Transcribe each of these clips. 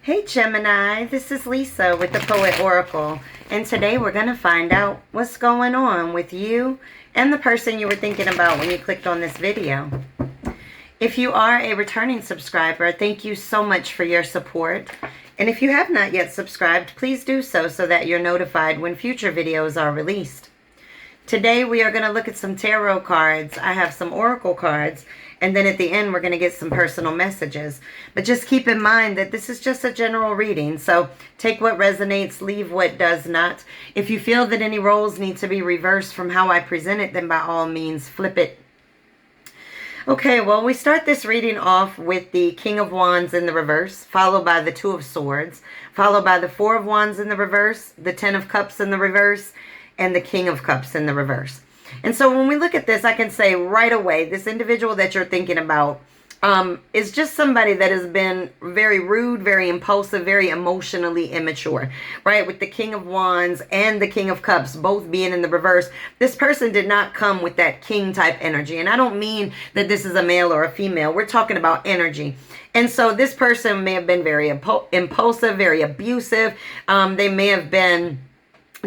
Hey Gemini, this is Lisa with the Poet Oracle, and today we're going to find out what's going on with you and the person you were thinking about when you clicked on this video. If you are a returning subscriber, thank you so much for your support. And if you have not yet subscribed, please do so that you're notified when future videos are released. Today we are going to look at some tarot cards. I have some oracle cards. And then at the end, we're going to get some personal messages. But just keep in mind that this is just a general reading. So take what resonates, leave what does not. If you feel that any roles need to be reversed from how I present it, then by all means, flip it. Okay, well, we start this reading off with the King of Wands in the reverse, followed by the Two of Swords, followed by the Four of Wands in the reverse, the Ten of Cups in the reverse, and the King of Cups in the reverse. And so when we look at this, I can say right away, this individual that you're thinking about is just somebody that has been very rude, very impulsive, very emotionally immature, right? With the King of Wands and the King of Cups both being in the reverse, this person did not come with that king type energy. And I don't mean that this is a male or a female. We're talking about energy. And so this person may have been very impulsive, very abusive. They may have been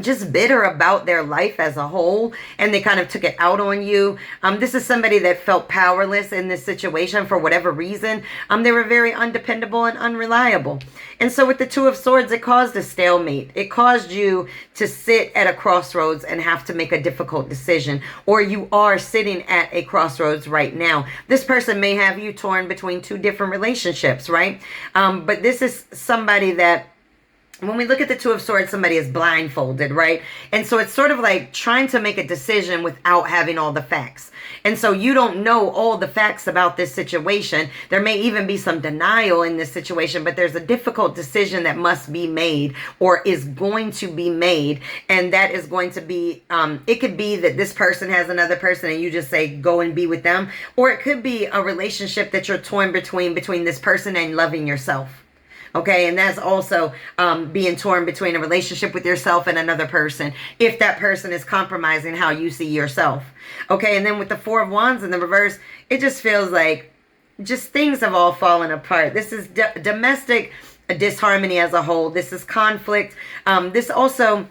just bitter about their life as a whole, and they kind of took it out on you. This is somebody that felt powerless in this situation for whatever reason. They were very undependable and unreliable. And so with the Two of Swords, it caused a stalemate. It caused you to sit at a crossroads and have to make a difficult decision, or you are sitting at a crossroads right now. This person may have you torn between two different relationships, right? But this is somebody that, when we look at the Two of Swords, somebody is blindfolded, right? And so it's sort of like trying to make a decision without having all the facts. And so you don't know all the facts about this situation. There may even be some denial in this situation, but there's a difficult decision that must be made or is going to be made. And that is going to be, it could be that this person has another person and you just say, go and be with them. Or it could be a relationship that you're torn between this person and loving yourself. Okay, and that's also being torn between a relationship with yourself and another person, if that person is compromising how you see yourself. Okay, and then with the Four of Wands in the reverse, it just feels like just things have all fallen apart. This is domestic disharmony as a whole. This is conflict. This also,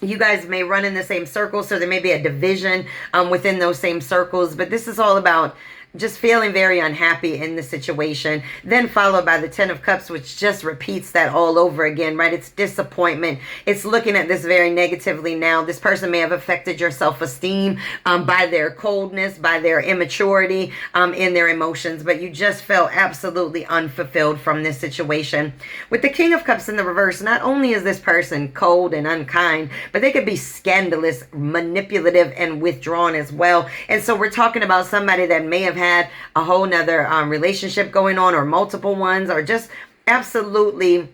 you guys may run in the same circles, so there may be a division within those same circles, but this is all about just feeling very unhappy in the situation, then followed by the Ten of Cups, which just repeats that all over again, right? It's disappointment. It's looking at this very negatively now. This person may have affected your self-esteem by their coldness, by their immaturity in their emotions, but you just felt absolutely unfulfilled from this situation. With the King of Cups in the reverse, not only is this person cold and unkind, but they could be scandalous, manipulative, and withdrawn as well. And so we're talking about somebody that may have had a whole nother relationship going on, or multiple ones, or just absolutely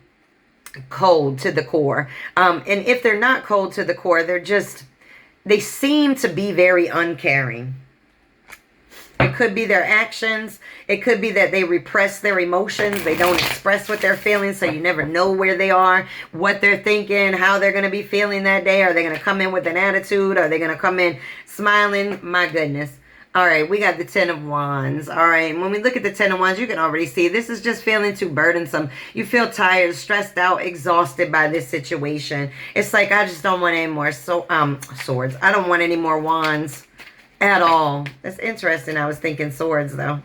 cold to the core. And if they're not cold to the core, they seem to be very uncaring. It could be their actions. It could be that they repress their emotions. They don't express what they're feeling, so you never know where they are, what they're thinking, how they're going to be feeling that day. Are they going to come in with an attitude? Are they going to come in smiling? My goodness. All right, we got the Ten of Wands. All right, when we look at the Ten of Wands, you can already see this is just feeling too burdensome. You feel tired, stressed out, exhausted by this situation. It's like, I just don't want any more swords. I don't want any more wands at all. That's interesting. I was thinking swords, though.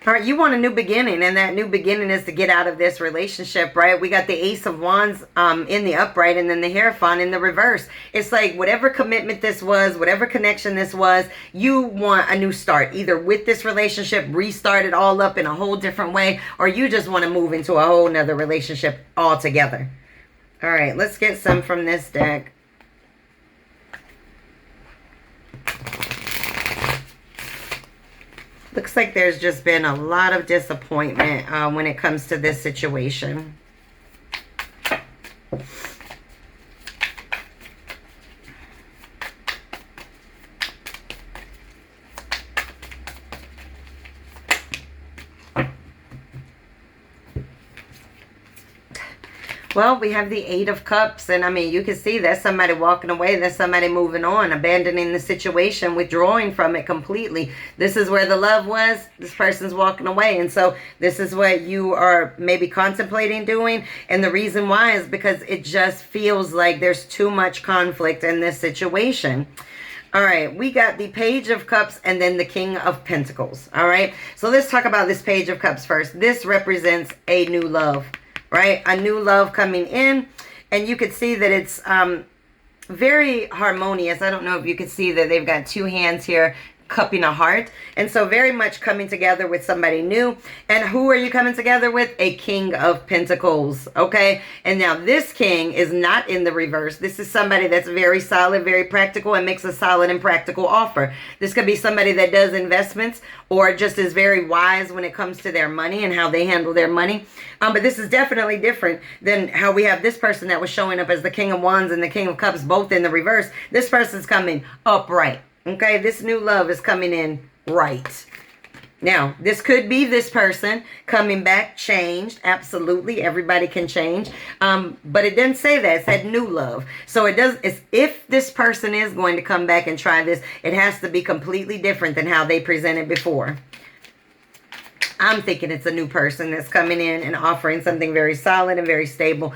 All right, you want a new beginning, and that new beginning is to get out of this relationship, right? We got the Ace of Wands in the upright, and then the Hierophant in the reverse. It's like whatever commitment this was, whatever connection this was, you want a new start, either with this relationship, restart it all up in a whole different way, or you just want to move into a whole nother relationship altogether. All right, let's get some from this deck. Looks like there's just been a lot of disappointment when it comes to this situation. Well, we have the Eight of Cups, and I mean, you can see that's somebody walking away, that's somebody moving on, abandoning the situation, withdrawing from it completely. This is where the love was, this person's walking away, and so this is what you are maybe contemplating doing, and the reason why is because it just feels like there's too much conflict in this situation. All right, we got the Page of Cups and then the King of Pentacles. All right, so let's talk about this Page of Cups first. This represents a new love. Right? A new love coming in. And you could see that it's very harmonious. I don't know if you could see that they've got two hands here cupping a heart. And so very much coming together with somebody new. And who are you coming together with? A King of Pentacles. Okay? And now this king is not in the reverse. This is somebody that's very solid, very practical, and makes a solid and practical offer. This could be somebody that does investments or just is very wise when it comes to their money and how they handle their money. But this is definitely different than how we have this person that was showing up as the King of Wands and the King of Cups, both in the reverse. This person's coming upright. Okay, this new love is coming in right. Now, this could be this person coming back changed. Absolutely, everybody can change. But it didn't say that. It said new love. So it's if this person is going to come back and try this, it has to be completely different than how they presented before. I'm thinking it's a new person that's coming in and offering something very solid and very stable.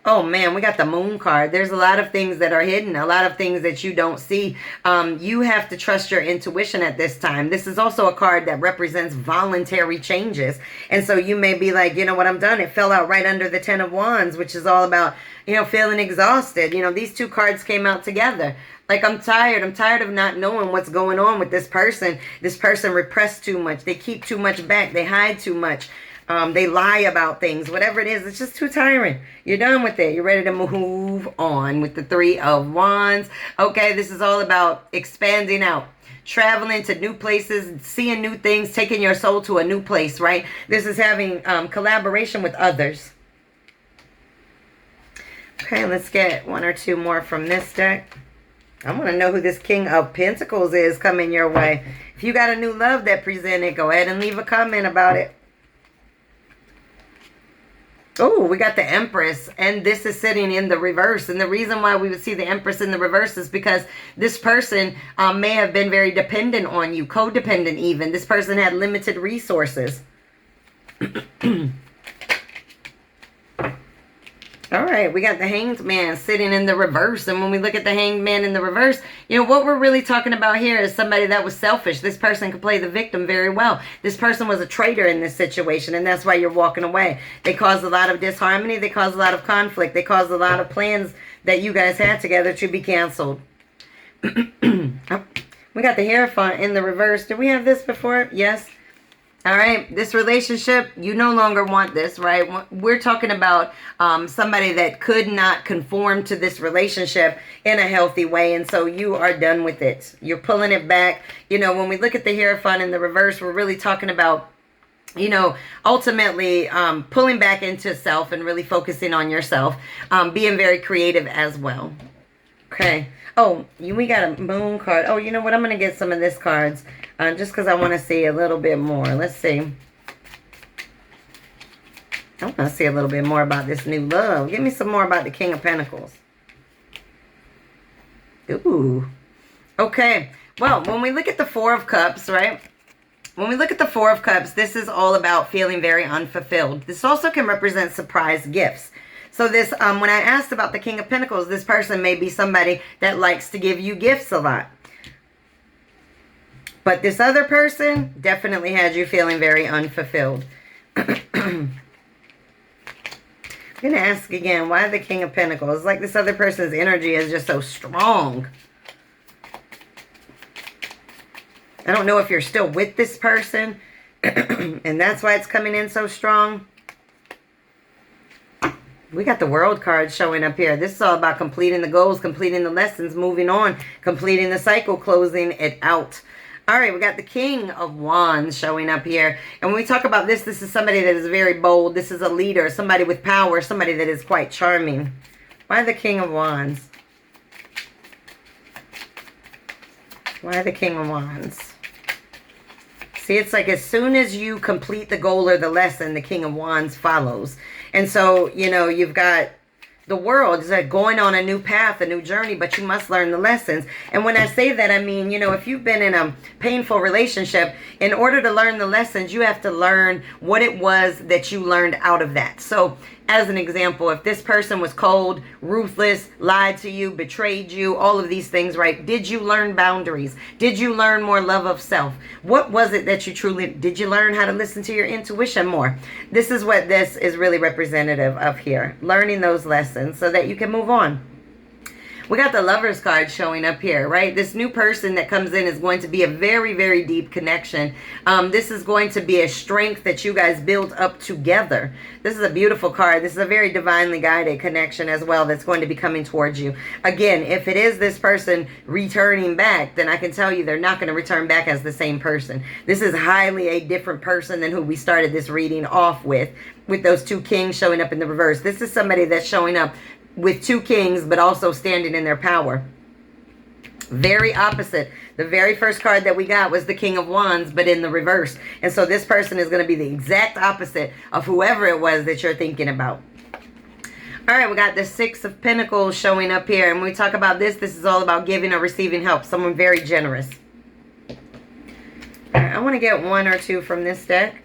Oh man, we got the Moon card. There's a lot of things that are hidden, a lot of things that you don't see. You have to trust your intuition at this time. This is also a card that represents voluntary changes. And so you may be like, you know what, I'm done. It fell out right under the Ten of Wands, which is all about, you know, feeling exhausted. You know, these two cards came out together. Like, I'm tired. I'm tired of not knowing what's going on with this person. This person repressed too much. They keep too much back. They hide too much. They lie about things, whatever it is. It's just too tiring. You're done with it. You're ready to move on with the Three of Wands. Okay, this is all about expanding out, traveling to new places, seeing new things, taking your soul to a new place, right? This is having collaboration with others. Okay, let's get one or two more from this deck. I want to know who this King of Pentacles is coming your way. If you got a new love that presented, go ahead and leave a comment about it. Oh, we got the Empress, and this is sitting in the reverse. And the reason why we would see the Empress in the reverse is because this person may have been very dependent on you, codependent even. This person had limited resources. All right, we got the Hanged Man sitting in the reverse. And when we look at the Hanged Man in the reverse, you know, what we're really talking about here is somebody that was selfish. This person could play the victim very well. This person was a traitor in this situation, and that's why you're walking away. They caused a lot of disharmony. They caused a lot of conflict. They caused a lot of plans that you guys had together to be canceled. Oh, we got the Hierophant in the reverse. Did we have this before? Yes. All right, this relationship, you no longer want this, right? We're talking about somebody that could not conform to this relationship in a healthy way, and so you are done with it. You're pulling it back. You know, when we look at the Hierophant in the reverse, we're really talking about, you know, ultimately pulling back into self and really focusing on yourself, being very creative as well. Okay. Oh, we got a Moon card. Oh, you know what? I'm going to get some of this cards just because I want to see a little bit more. Let's see. I want to see a little bit more about this new love. Give me some more about the King of Pentacles. Ooh. Okay. Well, when we look at the Four of Cups, right? When we look at the Four of Cups, this is all about feeling very unfulfilled. This also can represent surprise gifts. So this, when I asked about the King of Pentacles, this person may be somebody that likes to give you gifts a lot. But this other person definitely had you feeling very unfulfilled. I'm going to ask again, why the King of Pentacles? It's like this other person's energy is just so strong. I don't know if you're still with this person, and that's why it's coming in so strong. We got the World card showing up here. This is all about completing the goals, completing the lessons, moving on, completing the cycle, closing it out. All right, we got the King of Wands showing up here. And when we talk about this, this is somebody that is very bold. This is a leader, somebody with power, somebody that is quite charming. Why the King of Wands? Why the King of Wands? See, it's like as soon as you complete the goal or the lesson, the King of Wands follows. And so, you know, you've got the world. It's like going on a new path, a new journey, but you must learn the lessons. And when I say that, I mean, you know, if you've been in a painful relationship, in order to learn the lessons, you have to learn what it was that you learned out of that. So as an example, if this person was cold, ruthless, lied to you, betrayed you, all of these things, right? Did you learn boundaries? Did you learn more love of self? What was it that you truly, did you learn how to listen to your intuition more? This is what this is really representative of here. Learning those lessons so that you can move on. We got the Lovers card showing up here, right? This new person that comes in is going to be a very, very deep connection. This is going to be a strength that you guys build up together. This is a beautiful card. This is a very divinely guided connection as well that's going to be coming towards you. Again, if it is this person returning back, then I can tell you they're not going to return back as the same person. This is highly a different person than who we started this reading off with those two kings showing up in the reverse. This is somebody that's showing up with two kings, but also standing in their power. Very opposite. The very first card that we got was the King of Wands, but in the reverse. And so this person is going to be the exact opposite of whoever it was that you're thinking about. All right, we got the Six of Pentacles showing up here. And when we talk about this, this is all about giving or receiving help. Someone very generous. All right, I want to get one or two from this deck.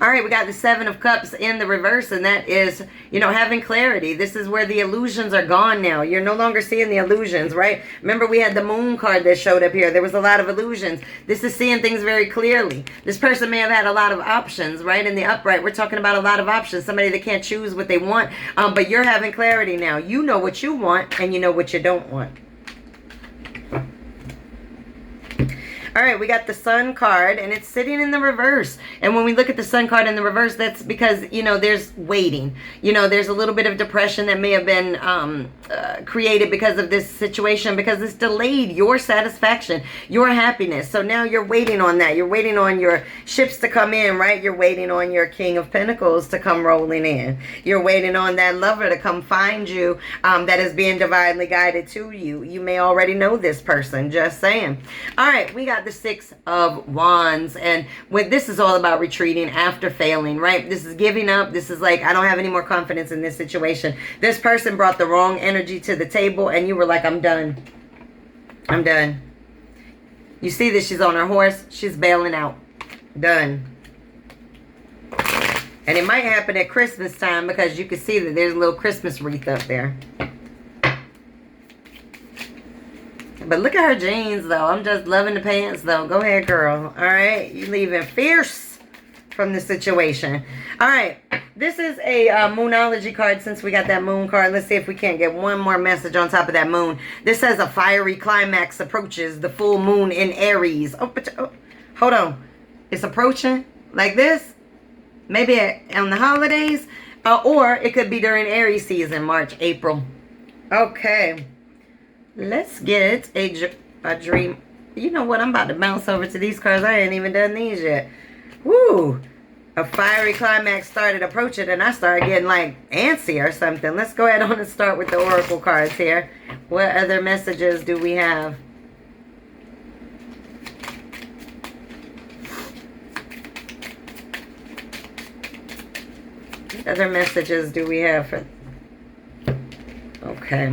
All right, we got the Seven of Cups in the reverse, and that is, you know, having clarity. This is where the illusions are gone now. You're no longer seeing the illusions, right? Remember, we had the Moon card that showed up here. There was a lot of illusions. This is seeing things very clearly. This person may have had a lot of options, right? In the upright, we're talking about a lot of options. Somebody that can't choose what they want, but you're having clarity now. You know what you want, and you know what you don't want. All right, we got the Sun card, and it's sitting in the reverse. And when we look at the Sun card in the reverse, that's because, you know, there's waiting. You know, there's a little bit of depression that may have been created because of this situation, because it's delayed your satisfaction, your happiness. So now you're waiting on that. You're waiting on your ships to come in, right? You're waiting on your King of Pentacles to come rolling in. You're waiting on that lover to come find you that is being divinely guided to you. You may already know this person, just saying. All right, we got the Six of Wands, and when this is all about retreating after failing, right? This is giving up. This is like, I don't have any more confidence in this situation. This person brought the wrong energy to the table, and you were like, I'm done. I'm done. You see that she's on her horse. She's bailing out. Done. And it might happen at Christmas time, because you can see that there's a little Christmas wreath up there. But look at her jeans, though. I'm just loving the pants, though. Go ahead, girl. All right. You leaving fierce from the situation. All right. This is a Moonology card, since we got that Moon card. Let's see if we can't get one more message on top of that Moon. This says a fiery climax approaches the full moon in Aries. Oh, hold on. It's approaching like this? Maybe on the holidays? Or it could be during Aries season, March, April. Okay. Let's get a dream. You know what? I'm about to bounce over to these cards. I ain't even done these yet. Woo! A fiery climax started approaching, and I started getting like antsy or something. Let's go ahead on and start with the Oracle cards here. What other messages do we have? What other messages do we have for... Okay.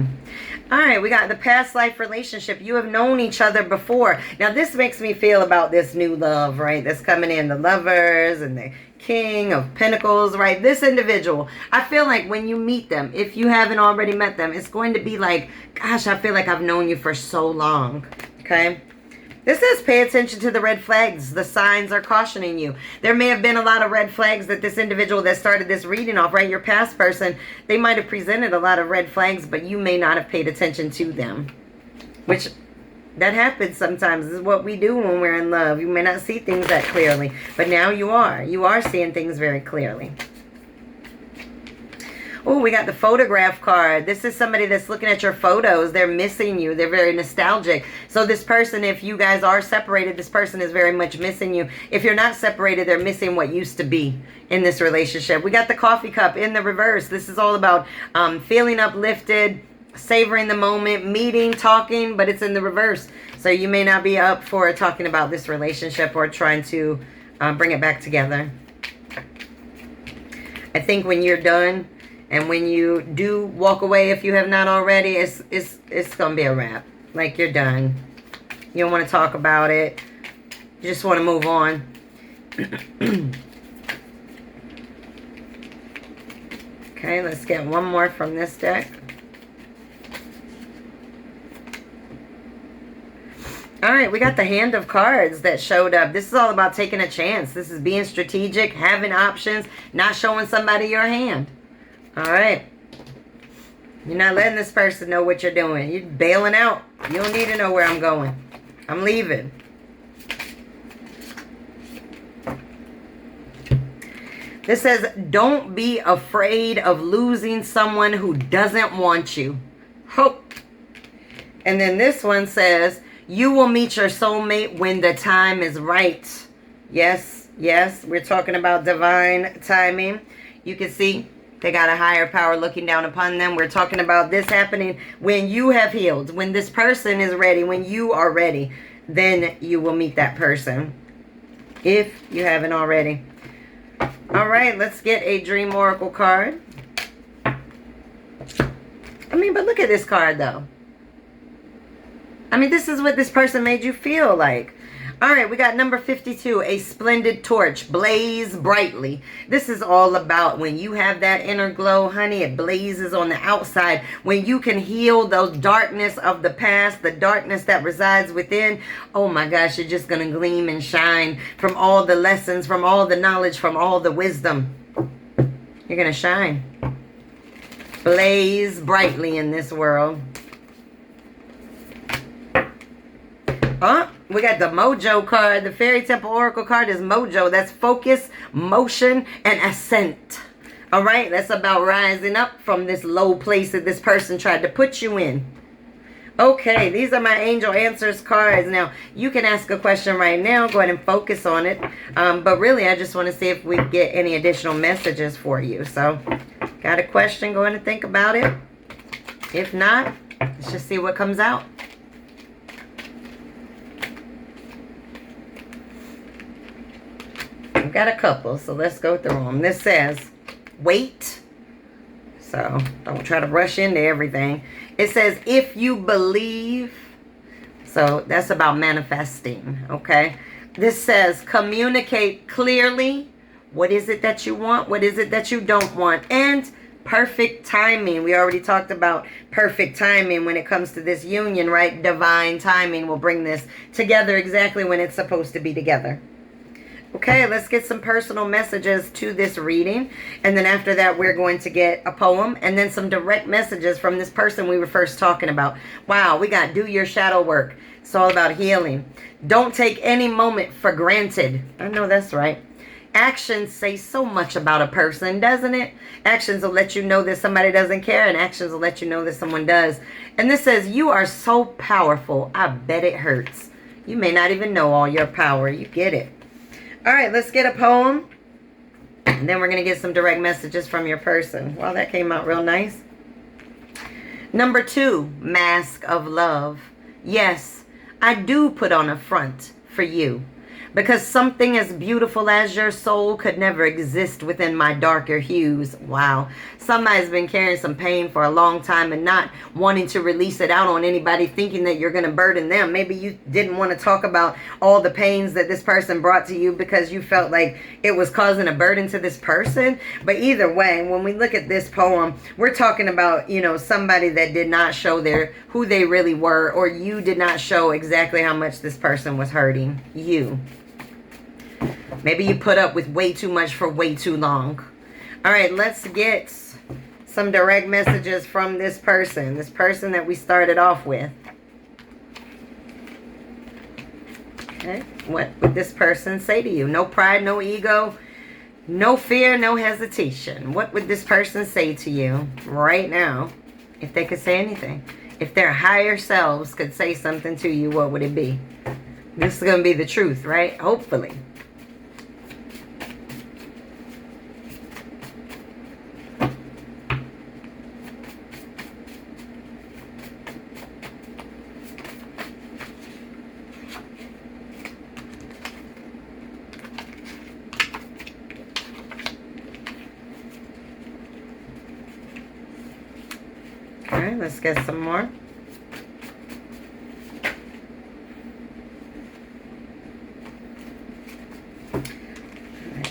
All right, we got the past life relationship. You have known each other before. Now, this makes me feel about this new love, right? That's coming in, the Lovers and the King of Pentacles, right? This individual, I feel like when you meet them, if you haven't already met them, it's going to be like, gosh, I feel like I've known you for so long, okay? This says pay attention to the red flags. The signs are cautioning you. There may have been a lot of red flags that this individual that started this reading off, right? Your past person, they might have presented a lot of red flags, but you may not have paid attention to them. Which, that happens sometimes. This is what we do when we're in love. You may not see things that clearly, but now you are. You are seeing things very clearly. Oh, we got the photograph card. This is somebody that's looking at your photos. They're missing you. They're very nostalgic. So this person, if you guys are separated, this person is very much missing you. If you're not separated, they're missing what used to be in this relationship. We got the coffee cup in the reverse. This is all about feeling uplifted, savoring the moment, meeting, talking, but it's in the reverse. So you may not be up for talking about this relationship or trying to bring it back together. I think when you're done, And when you do walk away, if you have not already, it's going to be a wrap. Like, you're done. You don't want to talk about it. You just want to move on. Okay, let's get one more from this deck. All right, we got the Hand of Cards that showed up. This is all about taking a chance. This is being strategic, having options, not showing somebody your hand. All right. You're not letting this person know what you're doing. You're bailing out. You don't need to know where I'm going. I'm leaving. This says, don't be afraid of losing someone who doesn't want you. Hope. And then this one says, you will meet your soulmate when the time is right. Yes, yes, we're talking about divine timing. You can see they got a higher power looking down upon them. We're talking about this happening when you have healed, when this person is ready, when you are ready, then you will meet that person, if you haven't already. All right, let's get a Dream Oracle card. I mean, but look at this card, though. I mean, this is what this person made you feel like. All right, we got number 52, a splendid torch, blaze brightly. This is all about when you have that inner glow, honey, it blazes on the outside. When you can heal those darkness of the past, the darkness that resides within, oh my gosh, you're just going to gleam and shine from all the lessons, from all the knowledge, from all the wisdom. You're going to shine. Blaze brightly in this world. Huh? We got the Mojo card. The Fairy Temple Oracle card is Mojo. That's focus, motion, and ascent. All right? That's about rising up from this low place that this person tried to put you in. Okay, these are my Angel Answers cards. Now, you can ask a question right now. Go ahead and focus on it. But really, I just want to see if we get any additional messages for you. So, got a question? Go ahead and think about it. If not, let's just see what comes out. I've got a couple, so let's go through them. This says, wait. So, don't try to rush into everything. It says, if you believe. So, that's about manifesting, okay? This says, communicate clearly. What is it that you want? What is it that you don't want? And perfect timing. We already talked about perfect timing when it comes to this union, right? Divine timing will bring this together exactly when it's supposed to be together. Okay, let's get some personal messages to this reading. And then after that, we're going to get a poem and then some direct messages from this person we were first talking about. Wow, we got do your shadow work. It's all about healing. Don't take any moment for granted. I know that's right. Actions say so much about a person, doesn't it? Actions will let you know that somebody doesn't care, and actions will let you know that someone does. And this says, you are so powerful. I bet it hurts. You may not even know all your power. You get it. All right, let's get a poem. And then we're going to get some direct messages from your person. Wow, that came out real nice. Number 2, Mask of Love. Yes, I do put on a front for you. Because something as beautiful as your soul could never exist within my darker hues. Wow. Somebody's been carrying some pain for a long time and not wanting to release it out on anybody, thinking that you're going to burden them. Maybe you didn't want to talk about all the pains that this person brought to you because you felt like it was causing a burden to this person. But either way, when we look at this poem, we're talking about, you know, somebody that did not show who they really were, or you did not show exactly how much this person was hurting you. Maybe you put up with way too much for way too long. All right, let's get some direct messages from this person that we started off with. Okay, what would this person say to you? No pride, no ego, no fear, no hesitation. What would this person say to you right now, if they could say anything? If their higher selves could say something to you, what would it be? This is going to be the truth, right? Hopefully. Okay, let's get some more.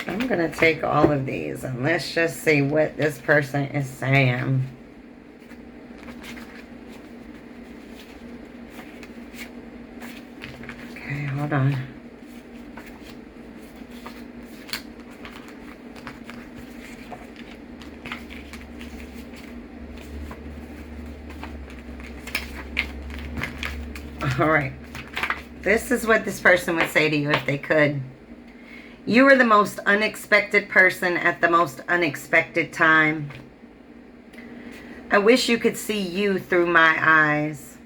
I'm going to take all of these and let's just see what this person is saying. Okay, hold on. All right. This is what this person would say to you if they could. You are the most unexpected person at the most unexpected time. I wish you could see you through my eyes.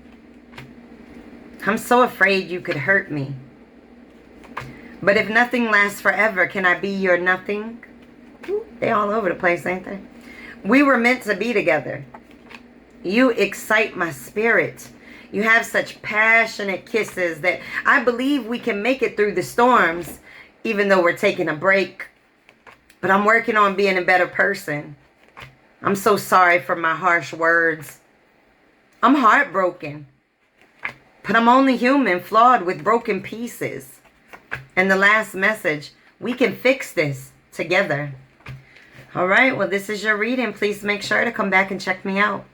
I'm so afraid you could hurt me. But if nothing lasts forever, can I be your nothing? Ooh, they all over the place, ain't they? We were meant to be together. You excite my spirit. You have such passionate kisses that I believe we can make it through the storms, even though we're taking a break. But I'm working on being a better person. I'm so sorry for my harsh words. I'm heartbroken. But I'm only human, flawed with broken pieces. And the last message, we can fix this together. All right, well, this is your reading. Please make sure to come back and check me out.